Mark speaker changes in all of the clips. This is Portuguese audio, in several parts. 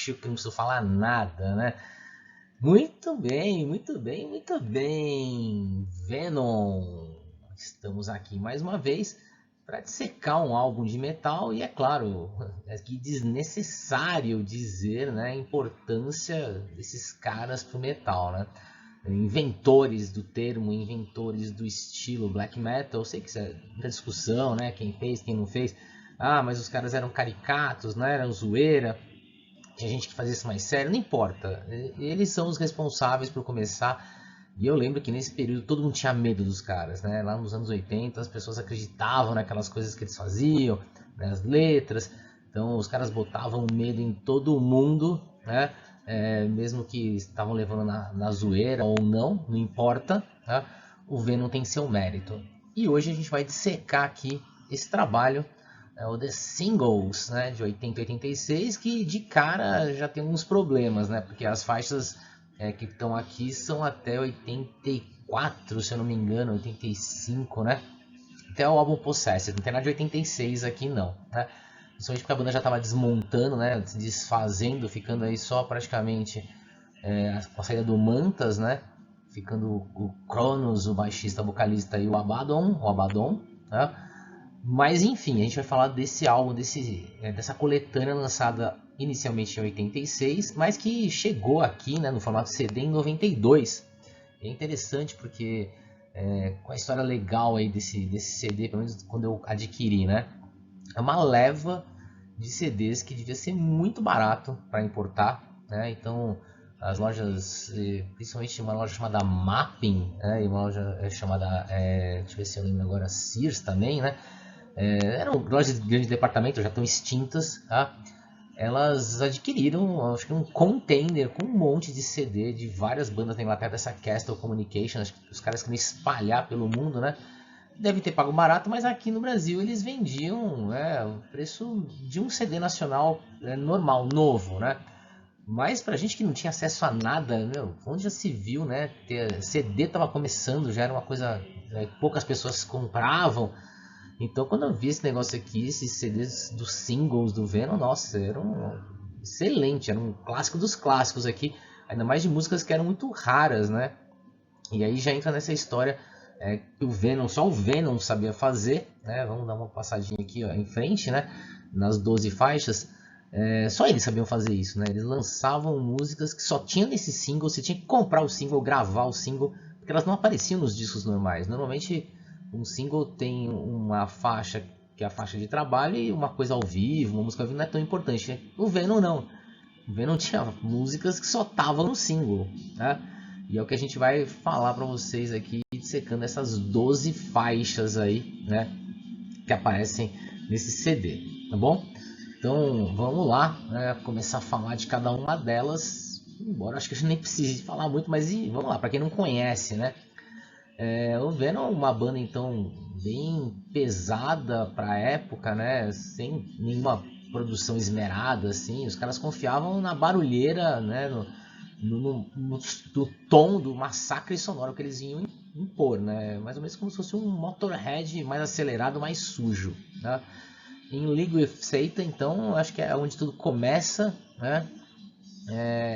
Speaker 1: acho que não preciso falar nada, né? Muito bem, muito bem, muito bem. Venom, estamos aqui mais uma vez para dissecar um álbum de metal e é claro, é que desnecessário dizer, né, a importância desses caras pro metal, né? Inventores do termo, inventores do estilo black metal. Eu sei que isso é muita discussão, né? Quem fez, quem não fez. Ah, mas os caras eram caricatos, não eram zoeira. Tinha gente que fazia isso mais sério, não importa. Eles são os responsáveis por começar. E eu lembro que nesse período todo mundo tinha medo dos caras, né? Lá nos anos 80 as pessoas acreditavam naquelas coisas que eles faziam, nas letras. Então os caras botavam medo em todo mundo, né? Mesmo que estavam levando na zoeira ou não, não importa, né? O Venom tem seu mérito. E hoje a gente vai dissecar aqui esse trabalho, o The Singles, né, de 80 e 86, que de cara já tem uns problemas, né? Porque as faixas que estão aqui são até 84, se eu não me engano, 85, né? Até o álbum Possessed, não tem nada de 86 aqui não, né? Principalmente porque a banda já estava desmontando, né? Se desfazendo, ficando aí só praticamente com a saída do Mantas, né? Ficando o Cronos, o baixista, vocalista e o Abaddon, né? Mas enfim, a gente vai falar desse álbum, dessa coletânea lançada inicialmente em 86, mas que chegou aqui, né, no formato CD em 92. É interessante porque com a história legal aí desse CD, pelo menos quando eu adquiri, né, é uma leva de CDs que devia ser muito barato para importar, né? Então as lojas, principalmente uma loja chamada Mapping, né, e uma loja chamada, deixa eu ver se eu lembro agora, Sears também, né? Eram lojas de grande departamento, já estão extintas, tá? Elas adquiriram, acho que um container com um monte de CD de várias bandas da Inglaterra, dessa Castle Communication, acho que os caras queriam espalhar pelo mundo, né? Deve ter pago barato, mas aqui no Brasil eles vendiam o preço de um CD nacional normal, novo, né? Mas pra gente que não tinha acesso a nada, meu, onde já se viu, né? CD tava começando, já era uma coisa poucas pessoas compravam. Então quando eu vi esse negócio aqui, esses CDs dos singles do Venom, nossa, era um excelente, era um clássico dos clássicos aqui, ainda mais de músicas que eram muito raras, né? E aí já entra nessa história que o Venom, só o Venom sabia fazer, né? Vamos dar uma passadinha aqui ó, em frente, né? Nas 12 faixas, só eles sabiam fazer isso, né? Eles lançavam músicas que só tinham nesse single, você tinha que comprar o single, gravar o single, porque elas não apareciam nos discos normais. Normalmente um single tem uma faixa que é a faixa de trabalho e uma coisa ao vivo, uma música ao vivo não é tão importante, né? O Venom não. O Venom tinha músicas que só estavam no single, né? E é o que a gente vai falar para vocês aqui, dissecando essas 12 faixas aí, né? Que aparecem nesse CD, tá bom? Então vamos lá, né, começar a falar de cada uma delas. Embora acho que a gente nem precise falar muito, mas vamos lá, para quem não conhece, né? O Venom é uma banda então bem pesada para a época, né? Sem nenhuma produção esmerada, assim. Os caras confiavam na barulheira, né? No tom do massacre sonoro que eles iam impor, né? Mais ou menos como se fosse um Motorhead mais acelerado, mais sujo, né? Em League with Satan, então, acho que é onde tudo começa, né?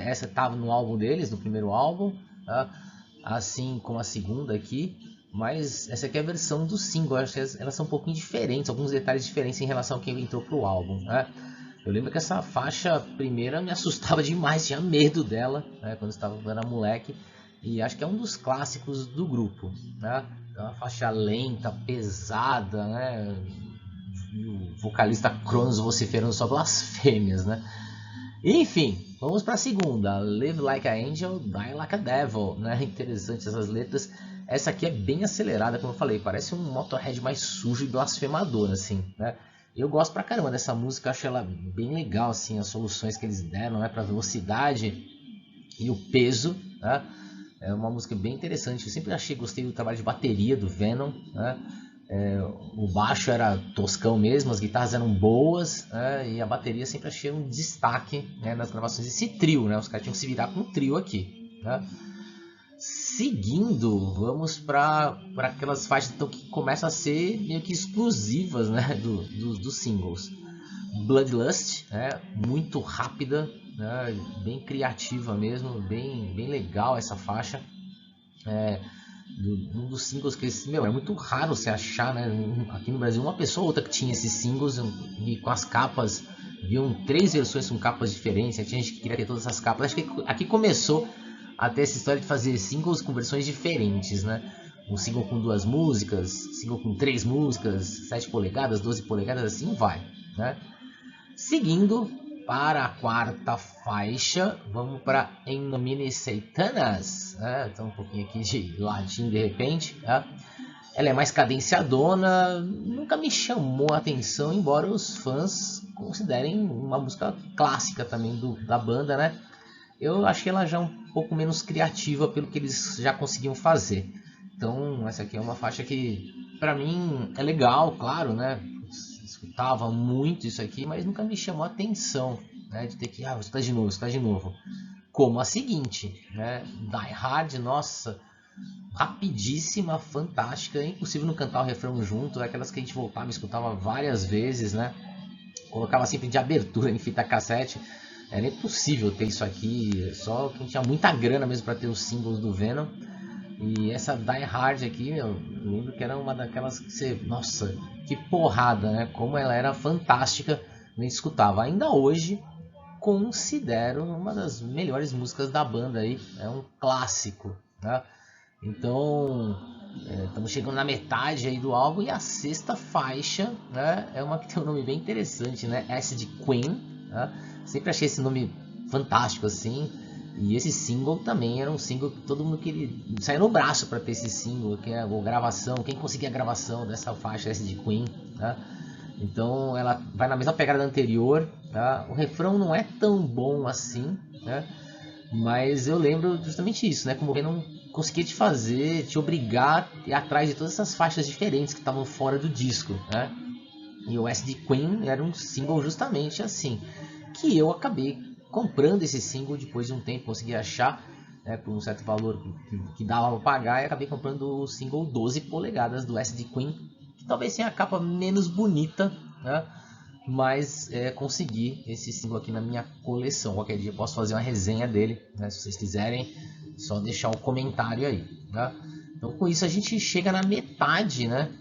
Speaker 1: Essa estava no álbum deles, no primeiro álbum, tá? Assim como a segunda aqui, mas essa aqui é a versão do single. Acho que elas são um pouquinho diferentes, alguns detalhes diferentes em relação a quem entrou pro álbum, né? Eu lembro que essa faixa primeira me assustava demais, tinha medo dela, né, quando eu era moleque, e acho que é um dos clássicos do grupo, né? É uma faixa lenta, pesada, né? E o vocalista Cronos vociferando só blasfêmias, né? Enfim, vamos para a segunda. Live Like a Angel, Die Like a Devil, né? Interessante essas letras. Essa aqui é bem acelerada, como eu falei, parece um Motorhead mais sujo e blasfemador, assim, né? Eu gosto pra caramba dessa música, acho ela bem legal, assim, as soluções que eles deram, né, pra velocidade e o peso, né? É uma música bem interessante. Eu sempre gostei do trabalho de bateria do Venom, né? O baixo era toscão mesmo, as guitarras eram boas, né? E a bateria sempre achei um destaque, né, nas gravações desse trio, né? Os caras tinham que se virar com um trio aqui, né? Seguindo, vamos para aquelas faixas então, que começam a ser meio que exclusivas, né, dos singles. Bloodlust, né, muito rápida, né? Bem criativa mesmo, bem legal essa faixa. Um dos singles que é muito raro você achar, né? Aqui no Brasil, uma pessoa ou outra que tinha esses singles e com as capas, viam 3 versões com capas diferentes. Tinha gente que queria ter todas essas capas. Acho que aqui começou a ter essa história de fazer singles com versões diferentes, né? Um single com 2 músicas, single com 3 músicas, 7 polegadas, 12 polegadas, assim vai, né? Seguindo para a quarta faixa, vamos para In Nomine Satanas, né? Então um pouquinho aqui de latim de repente, né? Ela é mais cadenciadona, nunca me chamou a atenção, embora os fãs considerem uma música clássica também da banda, né? Eu achei ela já um pouco menos criativa pelo que eles já conseguiam fazer. Então essa aqui é uma faixa que pra mim é legal, claro, né? Escutava muito isso aqui, mas nunca me chamou a atenção, né? De ter que, escutar de novo, escutar de novo. Como a seguinte, né? Die Hard, nossa, rapidíssima, fantástica, é impossível não cantar o refrão junto, aquelas que a gente voltava e escutava várias vezes, né? Colocava sempre de abertura em fita cassete. Era impossível ter isso aqui, só quem tinha muita grana mesmo para ter os singles do Venom. E essa Die Hard aqui, eu lembro que era uma daquelas que você... Nossa, que porrada, né? Como ela era fantástica, a gente escutava. Ainda hoje, considero uma das melhores músicas da banda aí. É um clássico, né? Então, estamos chegando na metade aí do álbum. E a sexta faixa, né? É uma que tem um nome bem interessante, né? Acid Queen, né? Sempre achei esse nome fantástico, assim. E esse single também era um single que todo mundo queria sair no braço para ter esse single, que é a gravação, quem conseguia a gravação dessa faixa essa de Queen, tá? Então ela vai na mesma pegada da anterior, tá? O refrão não é tão bom assim, né? Mas eu lembro justamente isso, né? Como ele não conseguia te fazer, te obrigar a ir atrás de todas essas faixas diferentes que estavam fora do disco, né? E o SD Queen era um single justamente assim, que eu acabei comprando esse single depois de um tempo, consegui achar, né, por um certo valor que dava para pagar, e acabei comprando o single 12 polegadas do SD Queen, que talvez tenha a capa menos bonita, né, mas consegui esse single aqui na minha coleção. Qualquer dia eu posso fazer uma resenha dele, né, se vocês quiserem, só deixar um comentário aí, né? Então com isso a gente chega na metade, né,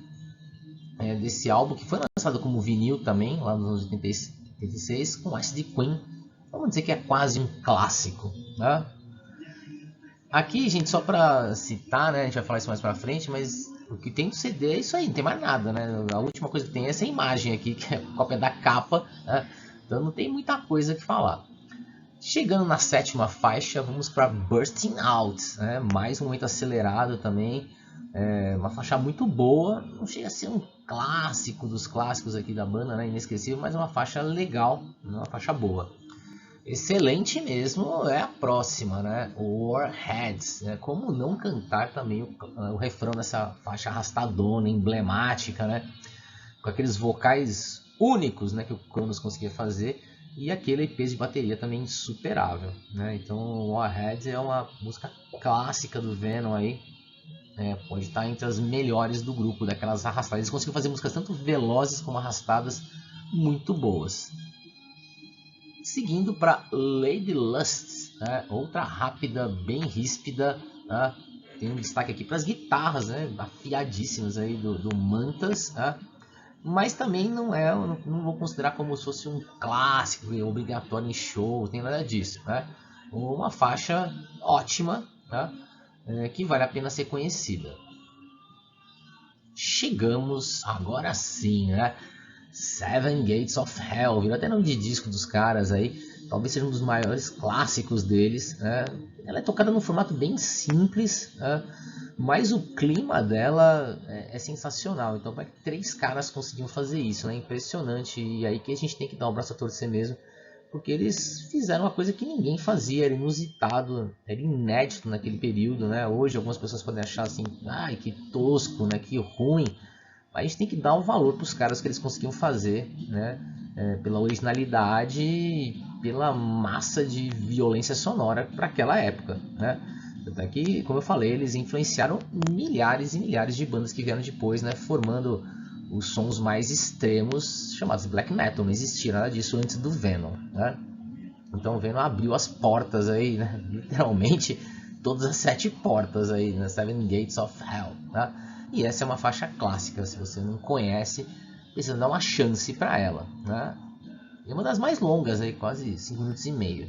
Speaker 1: desse álbum, que foi lançado como vinil também, lá nos anos 86, com Acid Queen. Vamos dizer que é quase um clássico, né? Aqui, gente, só pra citar, né, a gente vai falar isso mais pra frente, mas o que tem do CD é isso aí, não tem mais nada, né? A última coisa que tem é essa imagem aqui, que é a cópia da capa, né? Então não tem muita coisa que falar. Chegando na sétima faixa, vamos para Bursting Out, né? Mais um momento acelerado também, uma faixa muito boa, não chega a ser um clássico dos clássicos aqui da banda, né? Inesquecível, mas uma faixa legal, uma faixa boa. Excelente mesmo é a próxima, né? Warheads, né? Como não cantar também o refrão dessa faixa arrastadona, emblemática, né? Com aqueles vocais únicos, né, que o Cronos conseguia fazer, e aquele peso de bateria também insuperável, né? Então Warheads é uma música clássica do Venom aí, pode estar entre as melhores do grupo, daquelas arrastadas. Eles conseguiram fazer músicas tanto velozes como arrastadas, muito boas. Seguindo para Lady Lust, né? Outra rápida, bem ríspida, né? Tem um destaque aqui para as guitarras, né? Afiadíssimas aí do Mantas, né? Mas também não vou considerar como se fosse um clássico obrigatório em show, não tem nada disso, né? Uma faixa ótima, né? Que vale a pena ser conhecida. Chegamos agora sim, né? Seven Gates of Hell, virou até nome de disco dos caras aí, talvez seja um dos maiores clássicos deles, né? Ela é tocada num formato bem simples, né? Mas o clima dela é sensacional. Então, vai que 3 caras conseguiam fazer isso, né? Impressionante. E aí que a gente tem que dar um braço a torcer mesmo, porque eles fizeram uma coisa que ninguém fazia, era inusitado, era inédito naquele período, né? Hoje algumas pessoas podem achar assim, ai, que tosco, né? Que ruim. Mas a gente tem que dar um valor para os caras que eles conseguiam fazer, né? Pela originalidade e pela massa de violência sonora para aquela época, né? Até que, como eu falei, eles influenciaram milhares e milhares de bandas que vieram depois, né? Formando os sons mais extremos chamados black metal. Não existia nada disso antes do Venom, né? Então o Venom abriu as portas aí, né? Literalmente todas as 7 portas aí, né? Seven Gates of Hell, tá? E essa é uma faixa clássica, se você não conhece, precisa dar uma chance para ela, né? É uma das mais longas aí, quase 5 minutos e meio.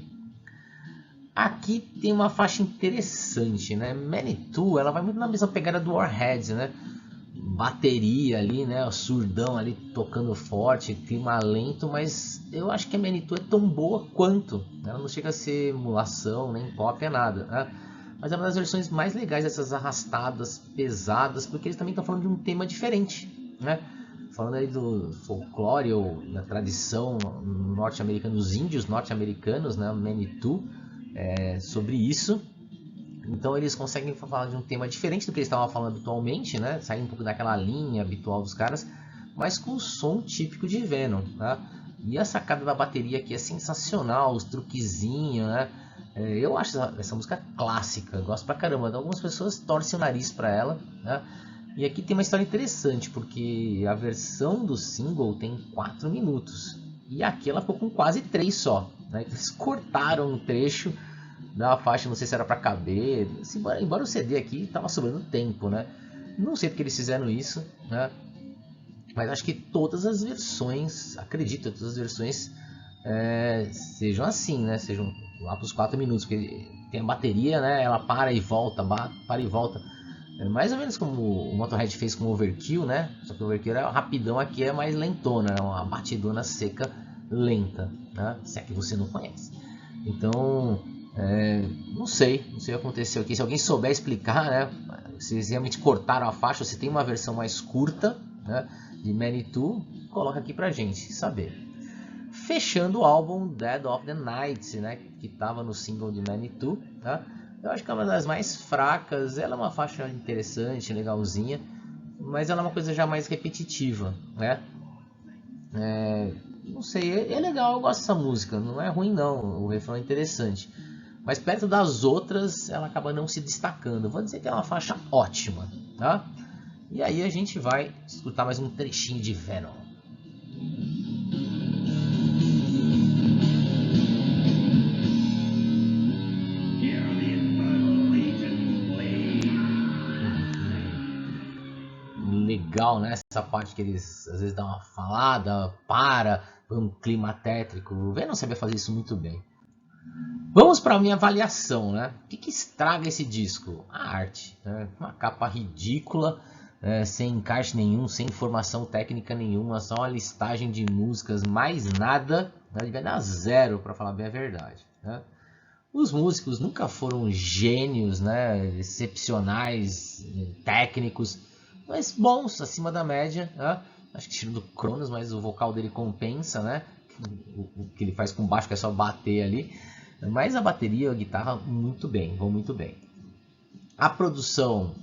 Speaker 1: Aqui tem uma faixa interessante, né? Manitou, ela vai muito na mesma pegada do Warheads, né? Bateria ali, né? O surdão ali tocando forte, clima lento, mas eu acho que a Manitou é tão boa quanto. Ela não chega a ser emulação, nem cópia, nada, né? Mas é uma das versões mais legais dessas arrastadas, pesadas, porque eles também estão falando de um tema diferente, né? Falando aí do folclore ou da tradição norte-americana, dos índios norte-americanos, né? Manitou, sobre isso. Então eles conseguem falar de um tema diferente do que eles estavam falando habitualmente, né? Sair um pouco daquela linha habitual dos caras, mas com o som típico de Venom, tá? E a sacada da bateria aqui é sensacional, os truquezinhos, né? Eu acho essa música clássica, gosto pra caramba. Algumas pessoas torcem o nariz pra ela, né? E aqui tem uma história interessante, porque a versão do single tem 4 minutos. E aqui ela ficou com quase 3 só, né? Eles cortaram um trecho da faixa, não sei se era para caber, embora o CD aqui tava sobrando tempo, né? Não sei porque eles fizeram isso, né? Mas acho que todas as versões, acredito, todas as versões sejam assim, né? Sejam lá para os 4 minutos, porque tem a bateria, né? Ela para e volta, para e volta. É mais ou menos como o Motorhead fez com o Overkill, né? Só que o Overkill é rapidão, aqui é mais lentona, é uma batidona seca lenta, né? Se é que você não conhece. Então, não sei o que aconteceu aqui. Se alguém souber explicar, né? Se eles realmente cortaram a faixa, ou se tem uma versão mais curta, né, de Manitou, coloca aqui pra gente saber. Fechando o álbum Dead of the Night, né, que estava no single de Manitou, tá? Eu acho que é uma das mais fracas. Ela é uma faixa interessante, legalzinha, mas ela é uma coisa já mais repetitiva, né? Não sei, é legal, eu gosto dessa música, não é ruim não, o refrão é interessante. Mas perto das outras, ela acaba não se destacando. Vou dizer que é uma faixa ótima, tá? E aí a gente vai escutar mais um trechinho de Venom. Legal, né? Essa parte que eles às vezes dão uma falada, para um clima tétrico. O Venom sabia fazer isso muito bem. Vamos para a minha avaliação, né? O que estraga esse disco? A arte, né? Uma capa ridícula, sem encaixe nenhum, sem informação técnica nenhuma, só uma listagem de músicas, mais nada, né? Devia dar 0, para falar bem a verdade, né? Os músicos nunca foram gênios, né? Excepcionais, técnicos, mas bons, acima da média, né? Acho que tirando do Cronos, mas o vocal dele compensa, né? O que ele faz com baixo, que é só bater ali. Mas a bateria e a guitarra vão muito bem. A produção,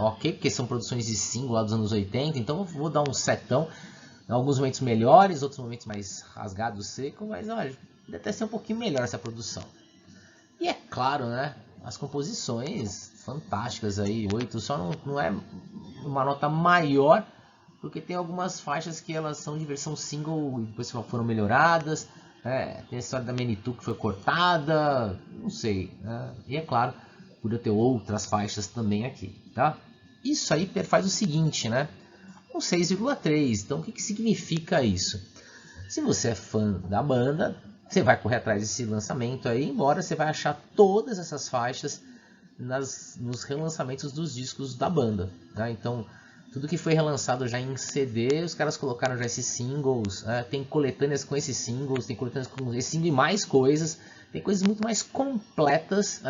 Speaker 1: ok, porque são produções de single lá dos anos 80, então eu vou dar um setão. Em alguns momentos melhores, outros momentos mais rasgados, seco, mas olha, deve até ser um pouquinho melhor essa produção. E é claro, né, as composições fantásticas aí, 8, só não é uma nota maior, porque tem algumas faixas que elas são de versão single e depois foram melhoradas. Tem a história da Manitou que foi cortada, não sei, né? E é claro, podia ter outras faixas também aqui, tá? Isso aí faz o seguinte, né? Um 6,3. Então o que significa isso? Se você é fã da banda, você vai correr atrás desse lançamento aí, embora você vai achar todas essas faixas nos relançamentos dos discos da banda, né? Então tudo que foi relançado já em CD, os caras colocaram já esses singles, tem coletâneas com esses singles, tem coletâneas com esse single e mais coisas, tem coisas muito mais completas,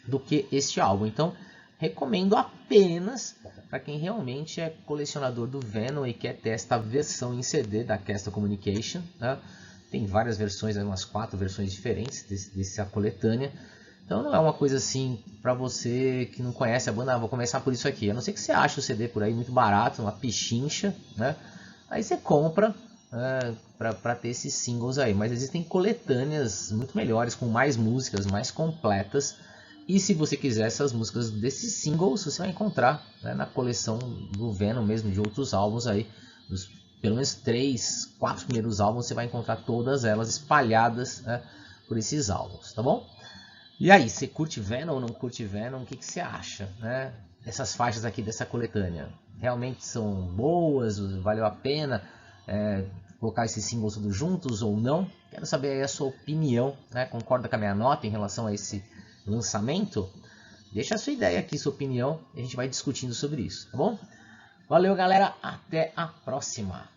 Speaker 1: do que este álbum. Então, recomendo apenas para quem realmente é colecionador do Venom e quer ter esta versão em CD da Castle Communication, né? Tem várias versões, umas 4 versões diferentes dessa coletânea. Então não é uma coisa assim para você que não conhece a banda, vou começar por isso aqui. A não ser que você ache o CD por aí muito barato, uma pichincha, né? Aí você compra para ter esses singles aí. Mas existem coletâneas muito melhores, com mais músicas, mais completas. E se você quiser essas músicas desses singles, você vai encontrar, né, na coleção do Venom mesmo, de outros álbuns aí. Pelo menos 3, 4 primeiros álbuns, você vai encontrar todas elas espalhadas, né, por esses álbuns, tá bom? E aí, você curte Venom ou não curte Venom? O que você acha, né? Essas faixas aqui dessa coletânea realmente são boas? Valeu a pena colocar esses singles todos juntos ou não? Quero saber aí a sua opinião, né? Concorda com a minha nota em relação a esse lançamento? Deixa a sua ideia aqui, sua opinião, e a gente vai discutindo sobre isso, tá bom? Valeu, galera, até a próxima!